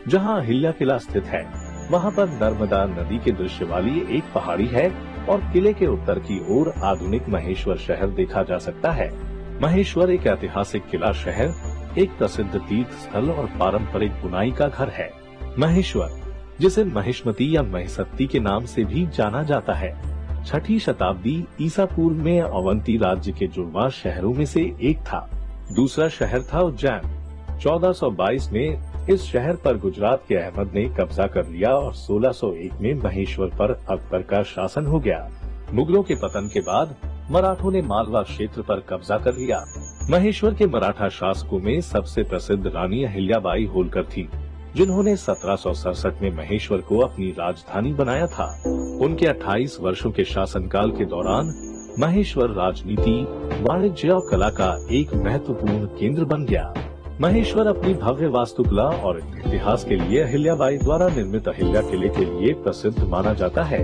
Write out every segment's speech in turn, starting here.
जहां अहिल्या किला स्थित है वहां पर नर्मदा नदी के दृश्य वाली एक पहाड़ी है और किले के उत्तर की ओर आधुनिक महेश्वर शहर देखा जा सकता है। महेश्वर एक ऐतिहासिक किला शहर, एक प्रसिद्ध तीर्थ स्थल और पारंपरिक बुनाई का घर है। महेश्वर, जिसे महिष्मती या महिषत्ती के नाम से भी जाना जाता है, 6ठी शताब्दी ईसा पूर्व में अवंती राज्य के जुड़वा शहरों में से एक था। दूसरा शहर था उज्जैन। 1422 में इस शहर पर गुजरात के अहमद ने कब्जा कर लिया और 1601 में महेश्वर पर अकबर का शासन हो गया। मुगलों के पतन के बाद मराठों ने मालवा क्षेत्र पर कब्जा कर लिया। महेश्वर के मराठा शासकों में सबसे प्रसिद्ध रानी अहिल्याबाई होलकर थी, जिन्होंने 1767 में महेश्वर को अपनी राजधानी बनाया था। उनके 28 वर्षों के शासनकाल के दौरान महेश्वर राजनीति, वाणिज्य और कला का एक महत्वपूर्ण केंद्र बन गया। महेश्वर अपनी भव्य वास्तुकला और इतिहास के लिए अहिल्याबाई द्वारा निर्मित अहिल्या किले के लिए प्रसिद्ध माना जाता है।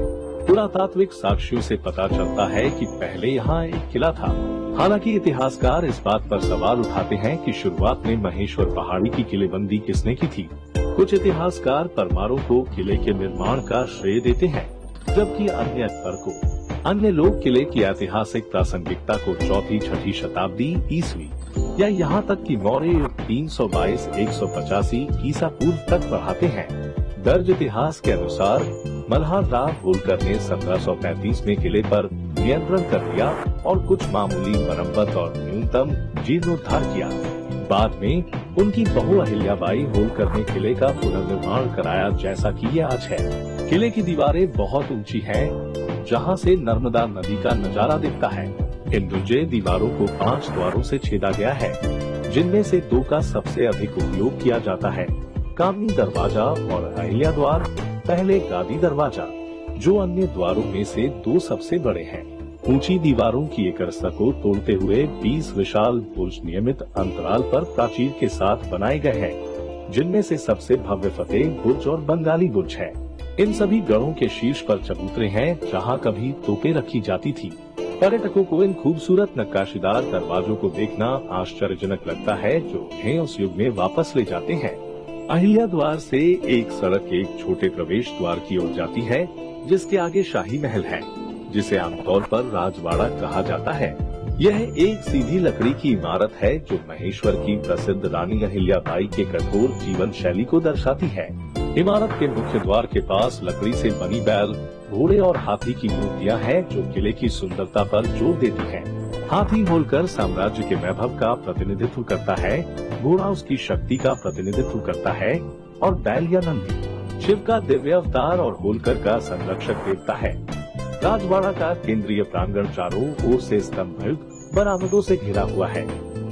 पुरातात्विक साक्ष्यों से पता चलता है कि पहले यहाँ एक किला था। हालांकि इतिहासकार इस बात पर सवाल उठाते हैं कि शुरुआत में महेश्वर पहाड़ी की किलेबंदी किसने की थी। कुछ इतिहासकार परमारों को किले के निर्माण का श्रेय देते हैं, जबकि अन्य अकबर को। अन्य लोग किले की ऐतिहासिक प्रासंगिकता को 4ठी-6ठी शताब्दी ईस्वी या यहाँ तक कि मौर्य युग 322-185 ईसा पूर्व तक बढ़ाते हैं। दर्ज इतिहास के अनुसार मल्हार राव होलकर ने 1735 में किले पर नियंत्रण कर लिया और कुछ मामूली मरम्मत और न्यूनतम जीर्णोद्धार किया। बाद में उनकी बहू अहिल्याबाई होलकर ने किले का पुनर्निर्माण कराया, जैसा कि ये आज है। किले की दीवारें बहुत ऊंची हैं, जहां से नर्मदा नदी का नजारा दिखता है। इन दुर्जय दीवारों को 5 द्वारों से छेदा गया है, जिनमें से 2 का सबसे अधिक उपयोग किया जाता है, कामनी दरवाजा और अहिल्या द्वार, पहले गादी दरवाजा, जो अन्य द्वारों में से 2 सबसे बड़े हैं। ऊंची दीवारों की एक रस्सा को तोड़ते हुए 20 विशाल बुर्ज नियमित अंतराल पर प्राचीर के साथ बनाए गए हैं, जिनमें से सबसे भव्य फतेह बुर्ज और बंगाली बुर्ज है। इन सभी गढ़ों के शीर्ष पर चबूतरे हैं, जहां कभी तोपें रखी जाती थी। पर्यटकों को इन खूबसूरत नक्काशीदार दरवाजों को देखना आश्चर्यजनक लगता है, जो उन्हें उस युग में वापस ले जाते हैं। अहिल्या द्वार से एक सड़क एक छोटे प्रवेश द्वार की ओर जाती है, जिसके आगे शाही महल है, जिसे आमतौर पर राजवाड़ा कहा जाता है। यह एक सीधी लकड़ी की इमारत है, जो महेश्वर की प्रसिद्ध रानी अहिल्याबाई के कठोर जीवन शैली को दर्शाती है। इमारत के मुख्य द्वार के पास लकड़ी से बनी बैल, घोड़े और हाथी की मूर्तियां हैं, जो किले की सुंदरता पर जोर देती हैं। हाथी होलकर साम्राज्य के वैभव का प्रतिनिधित्व करता है, घोड़ा उसकी शक्ति का प्रतिनिधित्व करता है और बैल या नंदी शिव का दिव्य अवतार और होलकर का संरक्षक देवता है। राजवाड़ा का केंद्रीय प्रांगण चारों ओर से स्तंभयुक्त बरामदों से घिरा हुआ है।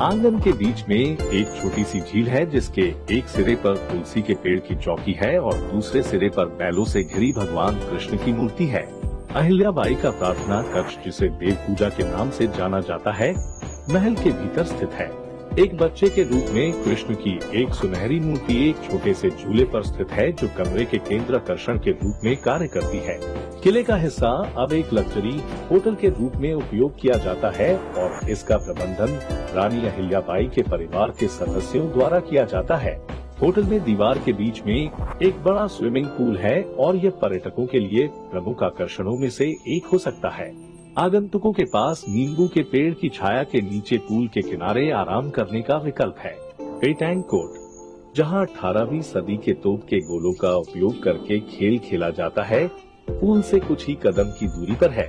आंगन के बीच में एक छोटी सी झील है, जिसके एक सिरे पर तुलसी के पेड़ की चौकी है और दूसरे सिरे पर बैलों से घिरी भगवान कृष्ण की मूर्ति है। अहिल्याबाई का प्रार्थना कक्ष, जिसे देव पूजा के नाम से जाना जाता है, महल के भीतर स्थित है। एक बच्चे के रूप में कृष्ण की एक सुनहरी मूर्ति एक छोटे से झूले पर स्थित है, जो कमरे के केंद्र आकर्षण के रूप में कार्य करती है। किले का हिस्सा अब एक लग्जरी होटल के रूप में उपयोग किया जाता है और इसका प्रबंधन रानी अहिल्याबाई के परिवार के सदस्यों द्वारा किया जाता है। होटल में दीवार के बीच में एक बड़ा स्विमिंग पूल है और यह पर्यटकों के लिए प्रमुख आकर्षणों में से एक हो सकता है। आगंतुकों के पास नींबू के पेड़ की छाया के नीचे पूल के किनारे आराम करने का विकल्प है। पेटैंग कोर्ट, जहां 18वीं सदी के तोप के गोलों का उपयोग करके खेल खेला जाता है, पूल से कुछ ही कदम की दूरी पर है।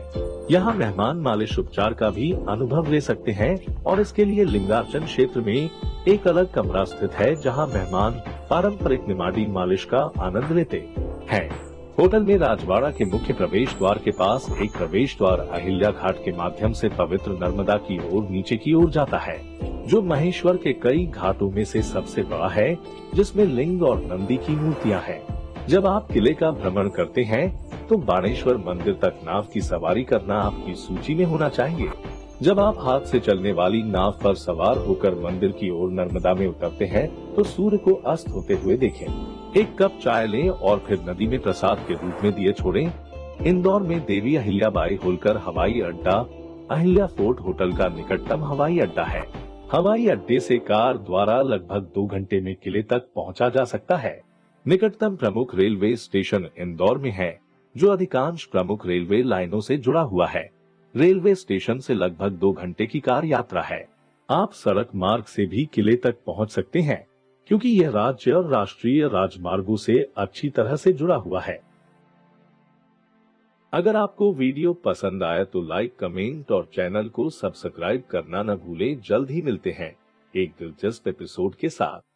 यहाँ मेहमान मालिश उपचार का भी अनुभव ले सकते हैं और इसके लिए लिंगार्चन क्षेत्र में एक अलग कमरा स्थित है, जहाँ मेहमान पारंपरिक निमाड़ी मालिश का आनंद लेते हैं। होटल में राजवाड़ा के मुख्य प्रवेश द्वार के पास एक प्रवेश द्वार अहिल्या घाट के माध्यम से पवित्र नर्मदा की ओर नीचे की ओर जाता है, जो महेश्वर के कई घाटों में से सबसे बड़ा है, जिसमें लिंग और नंदी की मूर्तियां हैं। जब आप किले का भ्रमण करते हैं तो बाणेश्वर मंदिर तक नाव की सवारी करना आपकी सूची में होना चाहिए। जब आप हाथ से चलने वाली नाव पर सवार होकर मंदिर की ओर नर्मदा में उतरते हैं तो सूर्य को अस्त होते हुए देखें। एक कप चाय लें और फिर नदी में प्रसाद के रूप में दिए छोड़ें। इंदौर में देवी अहिल्याबाई होलकर हवाई अड्डा अहिल्या फोर्ट होटल का निकटतम हवाई अड्डा है। हवाई अड्डे से कार द्वारा लगभग 2 घंटे में किले तक पहुंचा जा सकता है। निकटतम प्रमुख रेलवे स्टेशन इंदौर में है, जो अधिकांश प्रमुख रेलवे लाइनों से जुड़ा हुआ है। रेलवे स्टेशन से लगभग 2 घंटे की कार यात्रा है। आप सड़क मार्ग से भी किले तक पहुंच सकते हैं, क्योंकि यह राज्य और राष्ट्रीय राजमार्गों से अच्छी तरह से जुड़ा हुआ है। अगर आपको वीडियो पसंद आया तो लाइक, कमेंट और चैनल को सब्सक्राइब करना न भूलें। जल्द ही मिलते हैं एक दिलचस्प एपिसोड के साथ।